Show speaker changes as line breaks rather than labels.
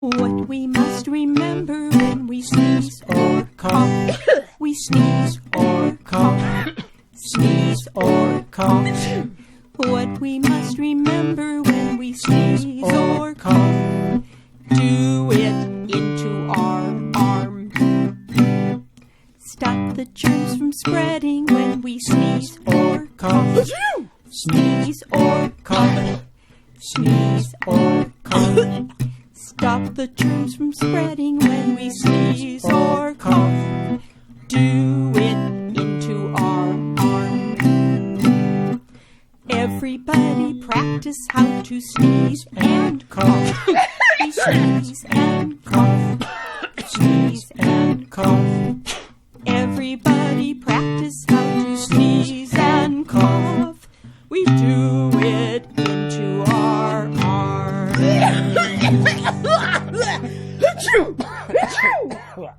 What we must remember when we sneeze or cough. We sneeze or cough. Sneeze or cough. What we must remember when we sneeze or cough. Do it into our arm. Stop the germs from spreading when we sneeze or cough. Sneeze or cough. Sneeze or cough. Stop the germs from spreading when we sneeze or cough. Do it into our arm. Everybody practice how to sneeze and cough. We sneeze and cough. Sneeze and cough. Everybody practice how to sneeze and cough. We do it into our arm.
Achoo! Achoo!